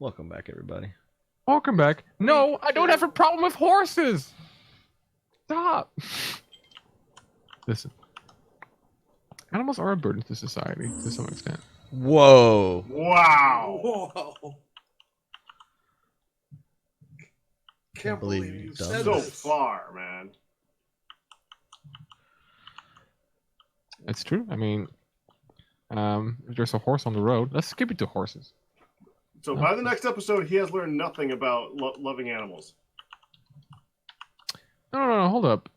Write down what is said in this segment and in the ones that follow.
Welcome back, everybody. Welcome back. No, I don't have a problem with horses. Stop. Listen. Animals are a burden to society to some extent. Whoa. Wow. Whoa. Can't believe you you've done said So this. far, man. It's true. I mean, if there's a horse on the road, let's skip it to horses. So by the next episode, he has learned nothing about loving animals. No, hold up.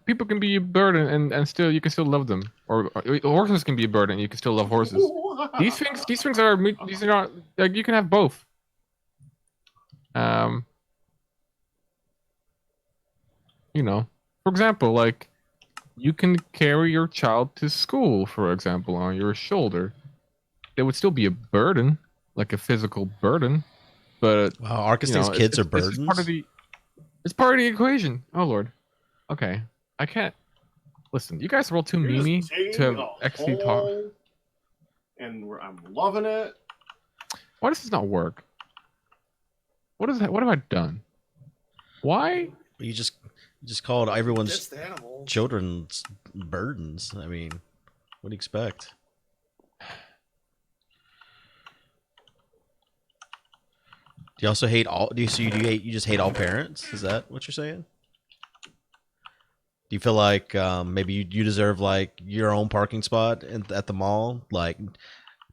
People can be a burden and still you can still love them, or horses can be a burden and you can still love horses. These things are like you can have both. You know, for example, like you can carry your child to school, for example, on your shoulder. It would still be a burden, like a physical burden, but Wow, Arkas thinks kids are burdens. It's part of the equation. Oh Lord. Okay, I can't. Listen, you guys are all too You're memey just taking to a actually talk. whole- And I'm loving it. Why does this not work? What is that? What have I done? Why? You just called everyone's Just animals. children's burdens. I mean, what do you expect? Do you also hate all? You just hate all parents? Is that what you're saying? Do you feel like maybe you deserve like your own parking spot at the mall, like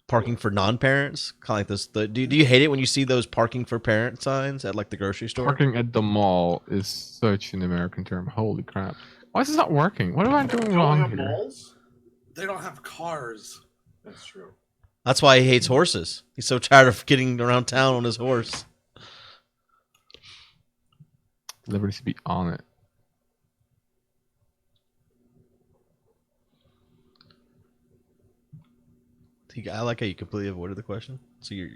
parking for non-parents? Kind of like this. Do you hate it when you see those parking for parent signs at like the grocery store? Parking at the mall is such an American term. Holy crap! Why is this not working? What am I doing Don't wrong have here? balls? They don't have cars. That's true. That's why he hates horses. He's so tired of getting around town on his horse. Liberty to be on it. I like how you completely avoided the question. So you're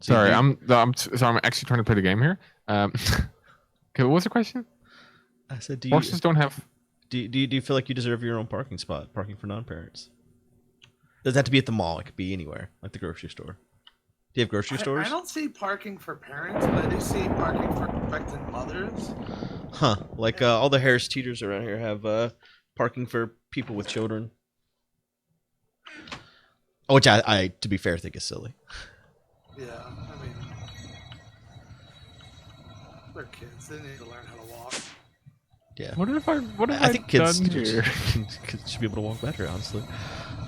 Sorry, I'm actually trying to play the game here. Okay, what was the question? I said, Horses don't have. do you feel like you deserve your own parking spot, parking for non-parents? Doesn't have to be at the mall. It could be anywhere, like the grocery store. Do you have grocery stores? I don't see parking for parents, but I do see parking for expectant mothers. Huh? Like all the Harris Teeters around here have parking for people with children. Which I, to be fair, think is silly. Yeah, I mean, they're kids. They need to learn how to walk. Yeah. What have I think kids, done here? kids should be able to walk better, honestly.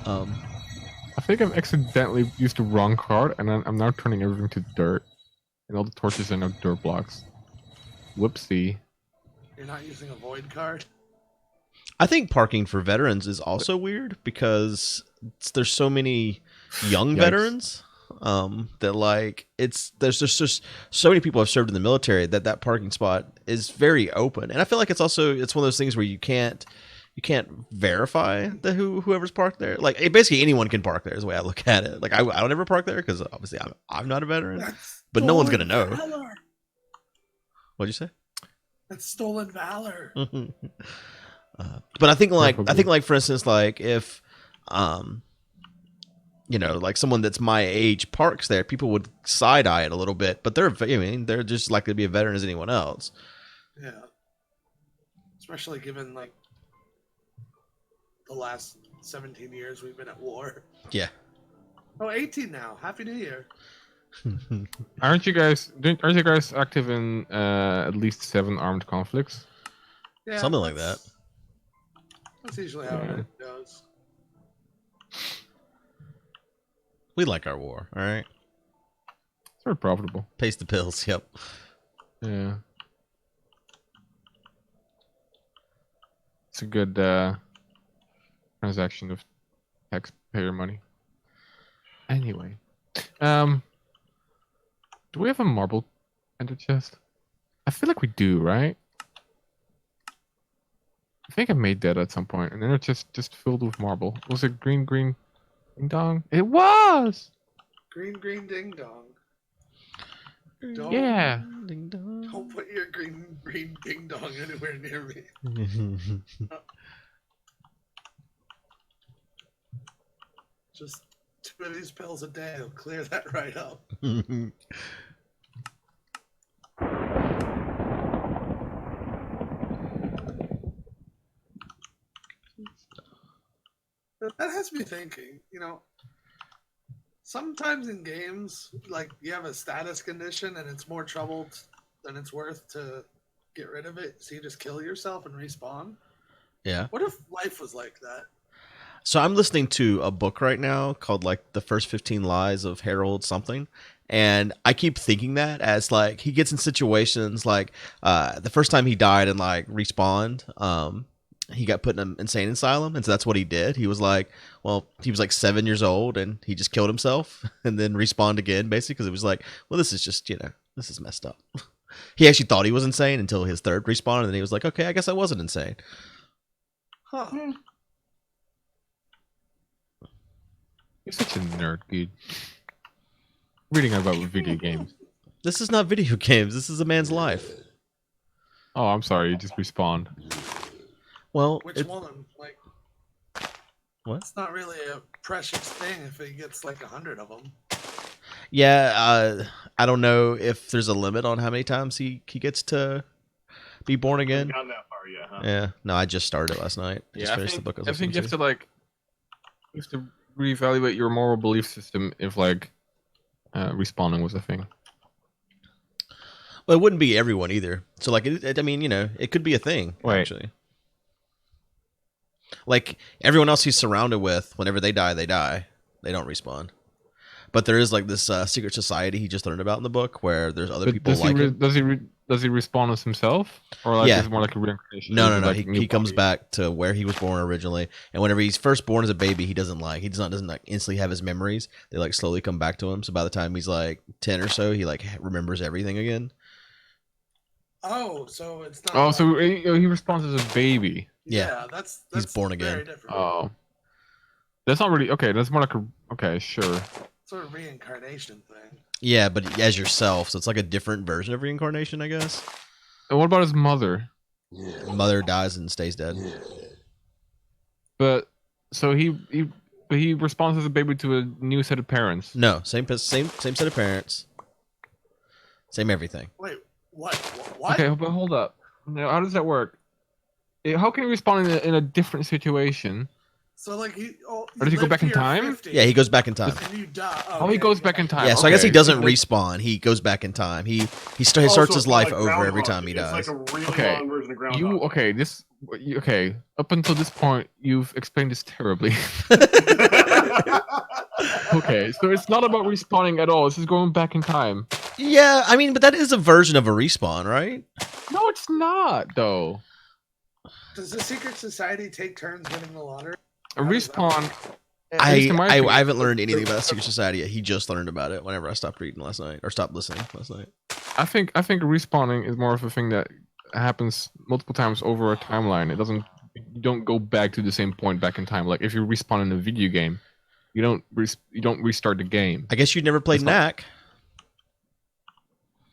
I think I've accidentally used the wrong card, and I'm now turning everything to dirt, and all the torches are now dirt blocks. Whoopsie. You're not using a void card. I think parking for veterans is also weird because there's so many young Yikes. veterans that like there's just so many people have served in the military that parking spot is very open, and I feel like it's one of those things where you can't verify whoever's parked there. Like basically anyone can park there is the way I look at it. Like I don't ever park there because obviously I'm not a veteran, but no one's gonna know. Valor. What'd you say? That's stolen valor. But I think Probably. like for instance, like if like someone that's my age parks there, people would side eye it a little bit, but they're just likely to be a veteran as anyone else. Yeah. Especially given like the last 17 years we've been at war. Yeah. Oh, 18 now. Happy New Year. Aren't you guys active in at least 7 armed conflicts? Yeah, Something like that. That's usually how Yeah. it goes. We like our war, all right? It's very profitable. Pays the bills, yep. Yeah. It's a good transaction of taxpayer money. Anyway, do we have a marble ender chest? I feel like we do, right? I think I made that at some point, and then it's just filled with marble. Was it green ding dong? It was. Green ding dong. Don't, Yeah. Ding dong. Don't put your green ding dong anywhere near me. Just 2 of these pills a day will clear that right up. That has me thinking, sometimes in games, like you have a status condition and it's more trouble than it's worth to get rid of it, so you just kill yourself and respawn. Yeah. What if life was like that? So I'm listening to a book right now called like The First 15 Lies of Harold something. And I keep thinking that as like he gets in situations like the first time he died and like respawned, he got put in an insane asylum. And so that's what he did. He was like, he was like 7 years old and he just killed himself and then respawned again, basically, because it was like, well, this is just, this is messed up. He actually thought he was insane until his third respawn. And then he was like, okay, I guess I wasn't insane. Huh. You're such a nerd, dude. Reading about video games. This is not video games. This is a man's life. Oh, I'm sorry. You just respawned. Well, Which one? Like, what? It's not really a precious thing if he gets like 100 of them. Yeah, I don't know if there's a limit on how many times he gets to be born again. Gotten that far, yeah. Huh? Yeah, no, I just started it last night. I think you have to reevaluate your moral belief system if like respawning was a thing. Well, it wouldn't be everyone either. So like, it could be a thing actually. Like everyone else he's surrounded with, whenever they die. They don't respawn. But there is like this secret society he just learned about in the book where there's other people like him. Does he respawn as himself, or like is it more like a reincarnation? No. Like he comes back to where he was born originally, and whenever he's first born as a baby, he doesn't instantly have his memories. They like slowly come back to him. So by the time he's like 10 or so, he like remembers everything again. Oh, so it's not. Oh, so he responds as a baby. Yeah, that's he's born again. Very different. Oh, that's not really okay. That's more like sure. Sort of reincarnation thing. Yeah, but as yourself, so it's like a different version of reincarnation, I guess. And what about his mother? Mother dies and stays dead. But so he responds as a baby to a new set of parents. No, same set of parents. Same everything. Wait, what? What? Okay, but hold up. Now, how does that work? How can he respond in a different situation? So like or does he go back in time? 50, Yeah, he goes back in time. And you die. Oh, he goes back in time. Yeah, so I guess he doesn't respawn. He goes back in time. He starts his life over every time he dies. It's like a really long version of Groundhog. Up until this point, you've explained this terribly. Okay, so it's not about respawning at all. This is going back in time. Yeah, I mean, but that is a version of a respawn, right? No, it's not, though. Does the secret society take turns winning the lottery? A respawn. I haven't learned anything about secret society yet. He just learned about it whenever I stopped reading last night or stopped listening last night. I think respawning is more of a thing that happens multiple times over a timeline. You don't go back to the same point back in time. Like if you respawn in a video game, you don't restart the game. I guess you've never played Knack.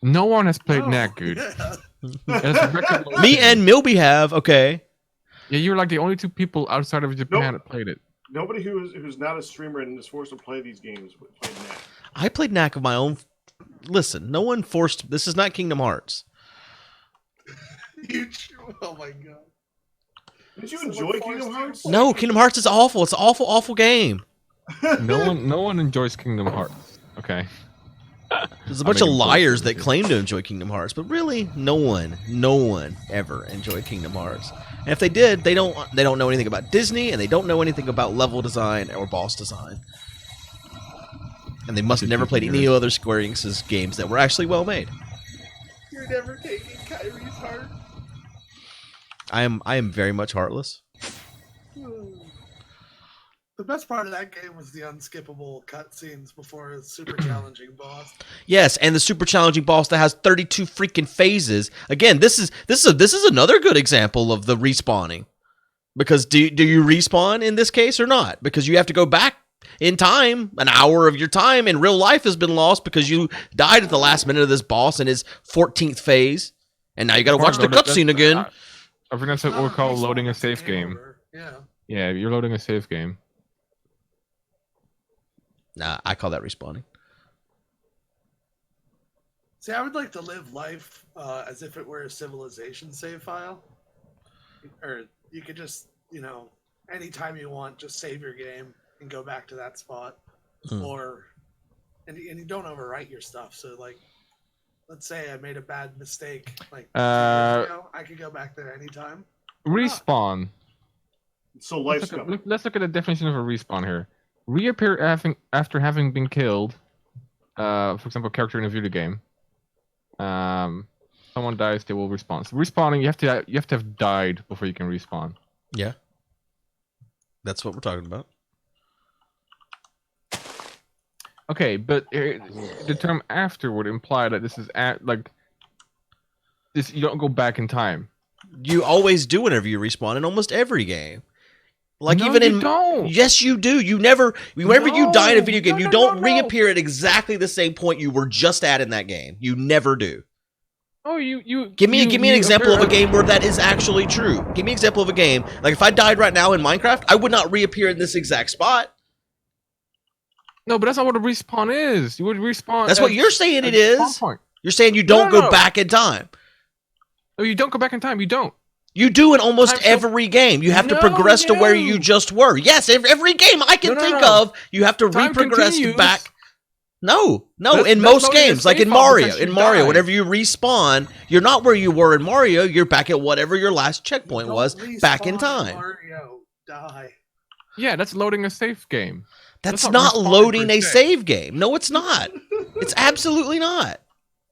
No one has played Knack, dude. Yeah. Me and Milby have. Okay. Yeah, you're like the only two people outside of Japan that played it. Nobody who's not a streamer and is forced to play these games played Knack. I played Knack of my own. Listen, no one forced. This is not Kingdom Hearts. Oh my god. Did you enjoy Kingdom Hearts? No, Kingdom Hearts is awful. It's an awful, awful game. No one enjoys Kingdom Hearts. Okay. There's a bunch of liars that claim to enjoy Kingdom Hearts, but really, no one ever enjoyed Kingdom Hearts. And if they did, they don't know anything about Disney, and they don't know anything about level design or boss design. And they must have never played any other Square Enix's games that were actually well made. You're never taking Kyrie's heart. I am very much heartless. The best part of that game was the unskippable cutscenes before a super challenging boss. Yes, and the super challenging boss that has 32 freaking phases. Again, this is another good example of the respawning. Because do you respawn in this case or not? Because you have to go back in time. An hour of your time in real life has been lost because you died at the last minute of this boss in his 14th phase. And now you got to watch the cutscene again. I think that's what we call loading a safe game. Yeah. Yeah, you're loading a safe game. Nah, I call that respawning. See, I would like to live life as if it were a Civilization save file. Or you could just, anytime you want, just save your game and go back to that spot. Or, and you don't overwrite your stuff. So, like, let's say I made a bad mistake, like 2 years ago, I could go back there anytime. Respawn. So life's Let's look at the definition of a respawn here. Reappear after having been killed. For example, a character in a video game. Someone dies, they will respawn. So respawning, you have to have died before you can respawn. Yeah. That's what we're talking about. Okay, but the term after would imply that this is this. You don't go back in time. You always do whenever you respawn in almost every game. Like No, even you in don't. Yes, you do. You never whenever you die in a video game, No, you no, don't no. reappear at exactly the same point you were just at in that game. You never do. Oh, you Give me an example of a game where that is actually true. Give me an example of a game like if I died right now in Minecraft, I would not reappear in this exact spot. No, but that's not what a respawn is. You would respawn. That's what you're saying it at spawn is. point. You're saying you don't No. go back in time. No, you don't go back in time. You don't. You do in almost Time still- every game. You have to No, progress to where no. you just were. Yes, every game I can No, think no. of, you have to Time reprogress continues. back. No, That's in most loading a games, like save in file Mario. because In you Mario, died. whenever you respawn, you're not where you were in Mario. You're back at whatever your last checkpoint was back in Respawn time. Mario, die. Yeah, that's loading a safe game. That's That's not not respawning loading per a se. save game. No, it's not. It's absolutely not.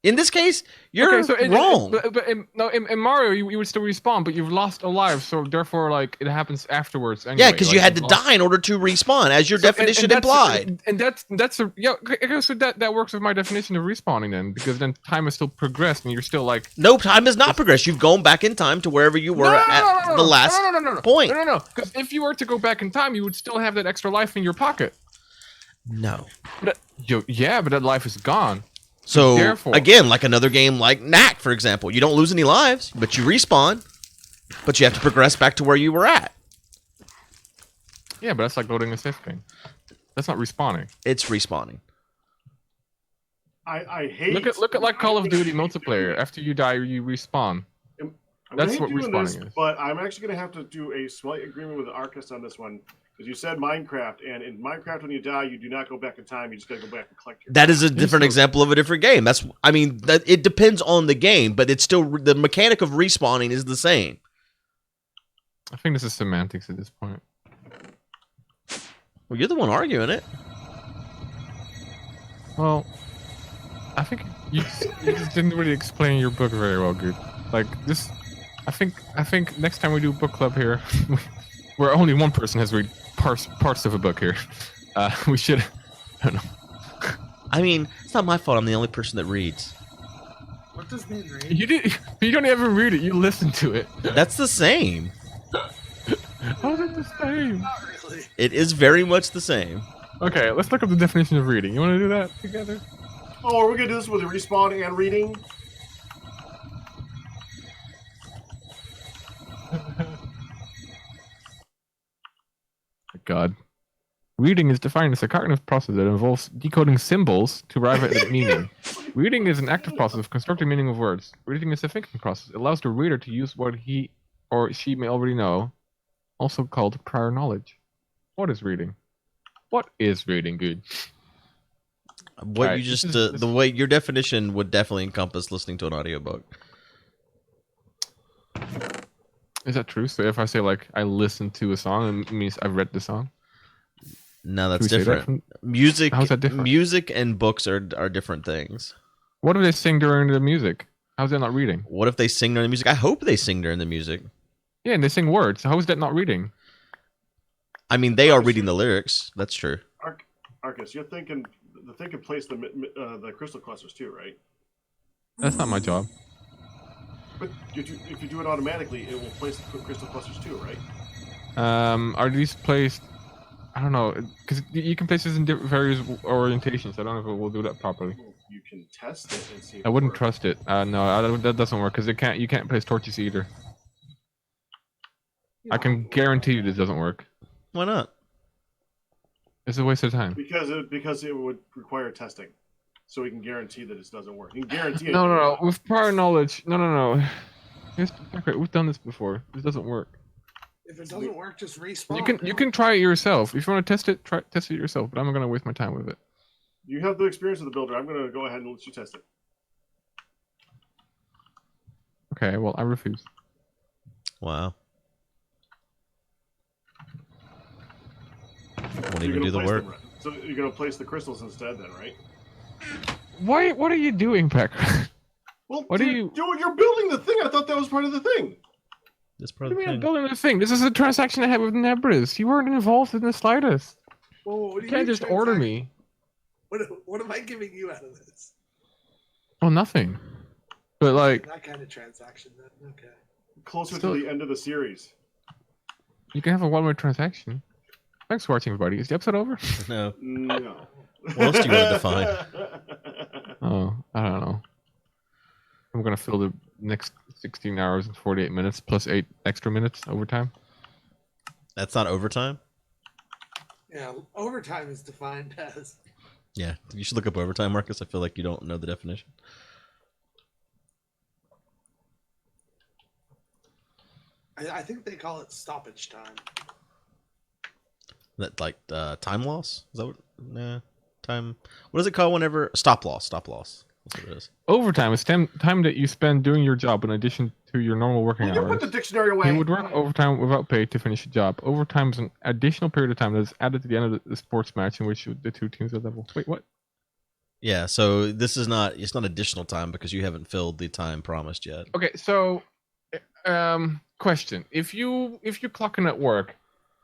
In this case, you're Okay, so wrong. But in Mario, you would still respawn, but you've lost a life, so therefore, like, it happens afterwards. Anyway. Yeah, because like, you had to you've lost- die in order to respawn, as your So- definition that's- implied. And that's a yeah. Okay, so that works with my definition of respawning then, because then time is still progressed, and you're still like. No, time has not progressed. You've gone back in time to wherever you were at the last point. No. Because if you were to go back in time, you would still have that extra life in your pocket. No. But but that life is gone. So, Therefore- again, like another game like Knack, for example. You don't lose any lives, but you respawn, but you have to progress back to where you were at. Yeah, but that's like loading a safe game. That's not respawning. It's respawning. I hate. Look at like Call of Duty multiplayer. After you die, you respawn. I'm That's gonna what hate doing respawning this, is. But I'm actually going to have to do a slight agreement with Arkas on this one. Because you said Minecraft, and in Minecraft, when you die, you do not go back in time. You just got to go back and collect your. That is a different example of a different game. It depends on the game, but it's still the mechanic of respawning is the same. I think this is semantics at this point. Well, you're the one arguing it. Well, I think you just didn't really explain your book very well, Guude. Like this, I think next time we do book club here, where only one person has read parts of a book here, we should. I don't know. I mean, it's not my fault. I'm the only person that reads. What does mean read? You don't even read it. You listen to it. That's the same. How's it the same? Not really. It is very much the same. Okay, let's look up the definition of reading. You want to do that together? Oh, are we going to do this with a respawn and reading? God. Reading is defined as a cognitive process that involves decoding symbols to arrive at a meaning. Reading is an active process of constructing meaning of words. Reading is a thinking process. It allows the reader to use what he or she may already know, also called prior knowledge. What is reading? What is reading, Guude? What Alright, you just this is- the way your definition would definitely encompass listening to an audiobook. Is that true? So if I say like I listened to a song, it means I've read the song. No, that's Can we say that different. Music, How's that different? music and books are different things. What if they sing during the music? How's that not reading? What if they sing during the music? I hope they sing during the music. Yeah, and they sing words. How is that not reading? I mean, they are reading the lyrics. That's true. Arkas, you're thinking the thing can place the crystal clusters too, right? That's not my job. But if you do it automatically, it will place the crystal clusters too, right? Are these placed? I don't know, because you can place this in various orientations. I don't know if it will do that properly. Well, you can test it and see. If I wouldn't it works. trust it. No, that doesn't work because you can't place torches either. I can guarantee you this doesn't work. Why not? It's a waste of time. Because it would require testing, so we can guarantee that it doesn't work. You can guarantee it. No. With prior knowledge, no. We've done this before. This doesn't work. If it doesn't work, just respawn. You can try it yourself. If you want to test it, test it yourself. But I'm not gonna waste my time with it. You have the experience of the builder. I'm going to go ahead and let you test it. Okay, well, I refuse. Wow. Won't So even do the work. So you're going to place the crystals instead, then, right? Why? What are you doing, Pakratt? Well, What are you? You're building the thing. I thought that was part of the thing. This What part do of you the mean I'm thing. building the thing? This is a transaction I had with Nebris. You weren't involved in the slightest. Whoa, what do You can't mean just order transaction? me. What am I giving you out of this? Oh, nothing. But like, That kind of transaction, then. Okay. Closer Still- to the end of the series. you can have a one-way transaction. Thanks for watching, everybody. Is the episode over? No. No. What else do you want to define? Oh, I don't know. I'm gonna fill the next 16 hours and 48 minutes plus 8 extra minutes overtime. That's not overtime? Yeah, overtime is defined as. Yeah. You should look up overtime, Marcus. I feel like you don't know the definition. I think they call it stoppage time. That like time loss? Is that what? Nah. Time. What is it called whenever? Stop loss. Stop loss. That's what it is. Overtime is time that you spend doing your job in addition to your normal working Will you hours. put the dictionary away? You would work overtime without pay to finish a job. Overtime is an additional period of time that is added to the end of the sports match in which the two teams are level. Wait, what? Yeah. So this is not. It's not additional time because you haven't filled the time promised yet. Okay, so question: If you clock in at work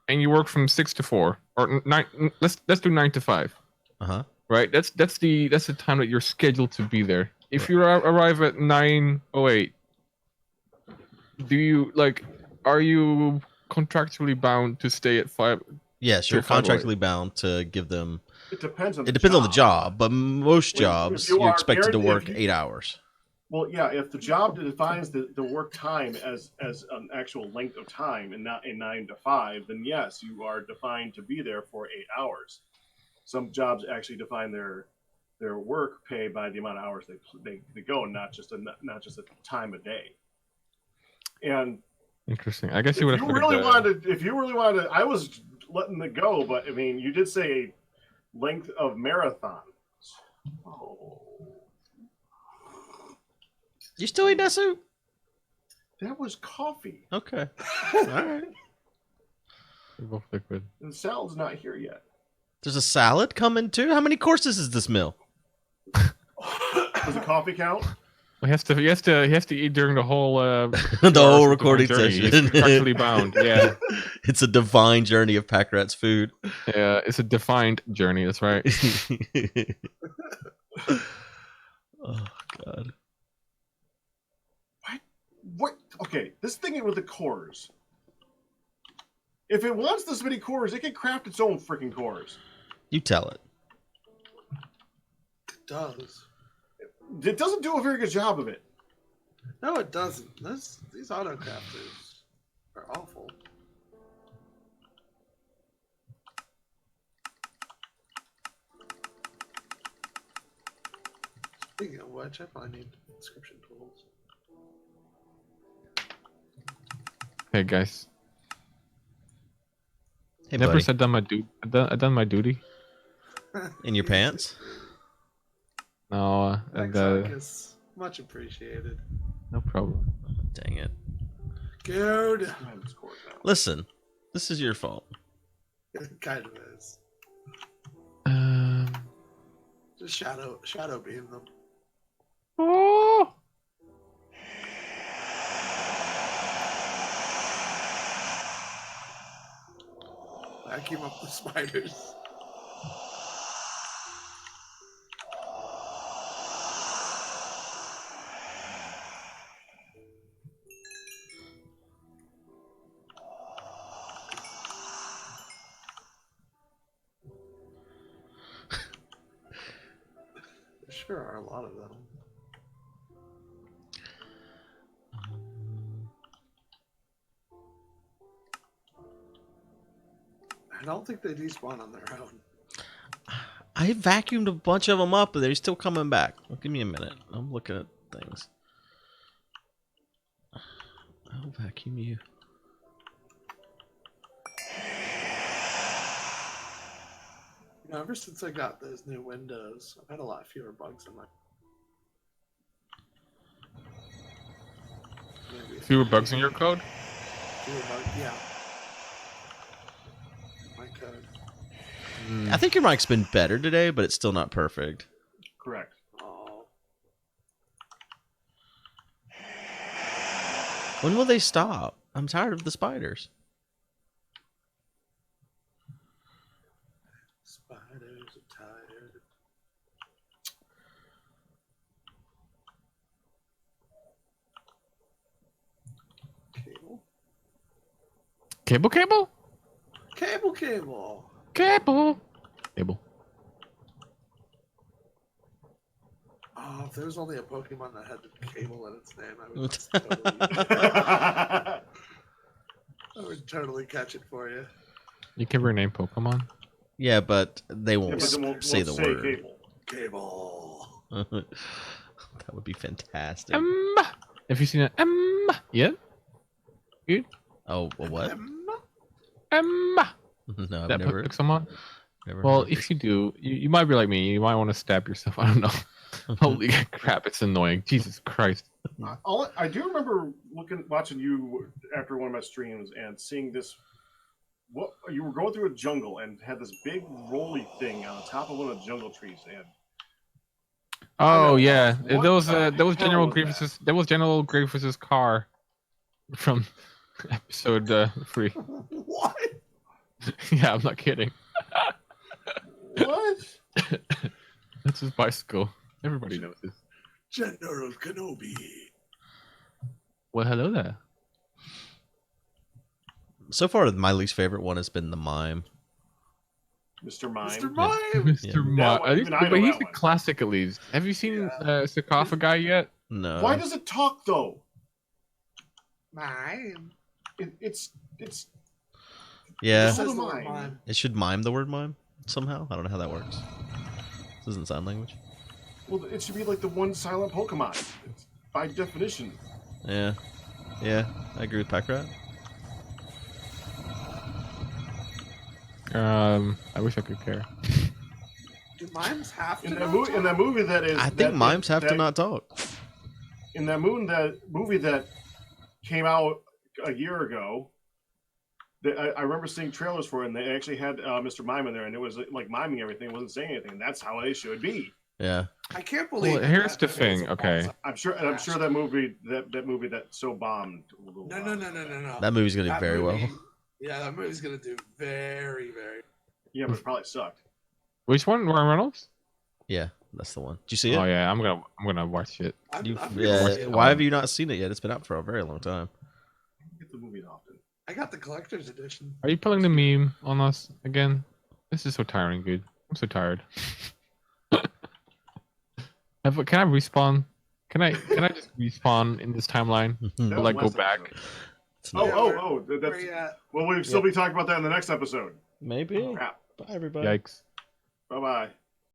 and you work from 6 to 4 or 9, let's do 9 to 5. Uh-huh. Right? That's the time that you're scheduled to be there. If you arrive at 9:08, do you are you contractually bound to stay at 5? Yes, you're Till 5:08. contractually bound to give them. It depends on. It depends on the job, but most If jobs you you're are expected to guaranteed- work if you- 8 hours. Well, yeah. If the job defines the work time as an actual length of time and not a 9 to 5, then yes, you are defined to be there for 8 hours. Some jobs actually define their work pay by the amount of hours they go, not just a time a day. And Interesting. I guess if you would you have really wanted, I was letting it go, but I mean, you did say a length of marathons. Oh, You still eat that soup? that was coffee, Okay. All right. They're both liquid. and the salad's not here yet. There's a salad coming too. How many courses is this meal? Does the coffee count? Well, he has to eat during the whole The 2 whole hours of recording journey. He's session. contractually bound. Yeah, It's a divine journey of Pakratt's food. yeah, it's a defined journey. That's right. Oh God. What? Okay, this thing with the cores. If it wants this many cores, it can craft its own freaking cores. You tell it. It does. It doesn't do a very good job of it. No, it doesn't. These autocrafters are awful. Speaking of which, I probably need description tools. Hey guys, Hey, never buddy. said done my done my duty. In your pants? No, Thanks, and Arkas. Much appreciated. no problem. Dang it. Good. I have its cores now. Listen, this is your fault. It kind of is. Um, Just shadow beam them. oh, Vacuum up the spiders. There sure are a lot of them. I don't think they despawn on their own. I vacuumed a bunch of them up, and they're still coming back. Well, give me a minute. I'm looking at things. I'll vacuum you. You know, ever since I got those new windows, I've had a lot fewer bugs in my. Fewer bugs in your code? Fewer bugs, yeah. My code. I think your mic's been better today, but it's still not perfect. Correct. Oh. When will they stop? I'm tired of the spiders. Spiders are tired. Cable? Cable, cable? Cable, cable. Cable. Cable. Oh, if there was only a Pokemon that had the cable in its name, I would just totally, I would totally catch it for you. You can rename Pokemon. Yeah, but they won't Yeah, but then we'll say the word. Cable. Cable. That would be fantastic. Have you seen it? Yeah? Good? Oh, a what? No, I've That never. Pokemon? never Well, heard of if you do, you might be like me. You might want to stab yourself. I don't know. it. Holy crap, it's annoying. Jesus Christ. I do remember watching you after one of my streams and seeing this. What you were going through a jungle and had this big rolly thing on the top of one of the jungle trees, and Oh yeah, What there was the General hell was Grievous'. There was General Grievous' car from episode 3. What? Yeah, I'm not kidding. what? That's his bicycle. Everybody knows this. General Kenobi. Well, hello there. So far, my least favorite one has been the mime. Mr. Mime. Mr. Mime. Mr. Yeah, Ma. At least, even I know but he's that a one. classic at least. Have you seen Yeah. Sarcophagus yet? No. Why does it talk though? Mime. It's Yeah, It says the Mime. word mime. it should mime the word mime somehow. I don't know how that works. This doesn't sign language. well, it should be like the one silent Pokemon. It's, by definition. Yeah, I agree with Pakratt. I wish I could care. Do mimes have to In that not movie, talk? in that movie that is. I think that- mimes have to that- not talk. In that movie that came out a year ago. I remember seeing trailers for it, and they actually had Mr. Mime in there, and it was like miming everything, wasn't saying anything. And that's how they should be. Yeah, I can't believe. Well, here's that the movie was thing, a okay. box I'm sure that movie that so bombed. No. that movie's gonna do That very movie- well. Yeah, that movie's gonna do very, very. Yeah, but it probably sucked. Which one? Ryan Reynolds? Yeah, that's the one. Did you see it? Oh yeah, I'm gonna watch it. I'm You- gonna yeah. see it. Why have you not seen it yet? It's been out for a very long time. Get the movie often. I got the collector's edition. Are you pulling the meme on us again? This is so tiring, dude. I'm so tired. Can I respawn? Can I just respawn in this timeline? That Or, like was go last back? episode. It's Oh, not- that's. Where you at? Well, we'll still be talking about that in the next episode. Maybe. Crap. Bye, everybody. Yikes. Bye bye.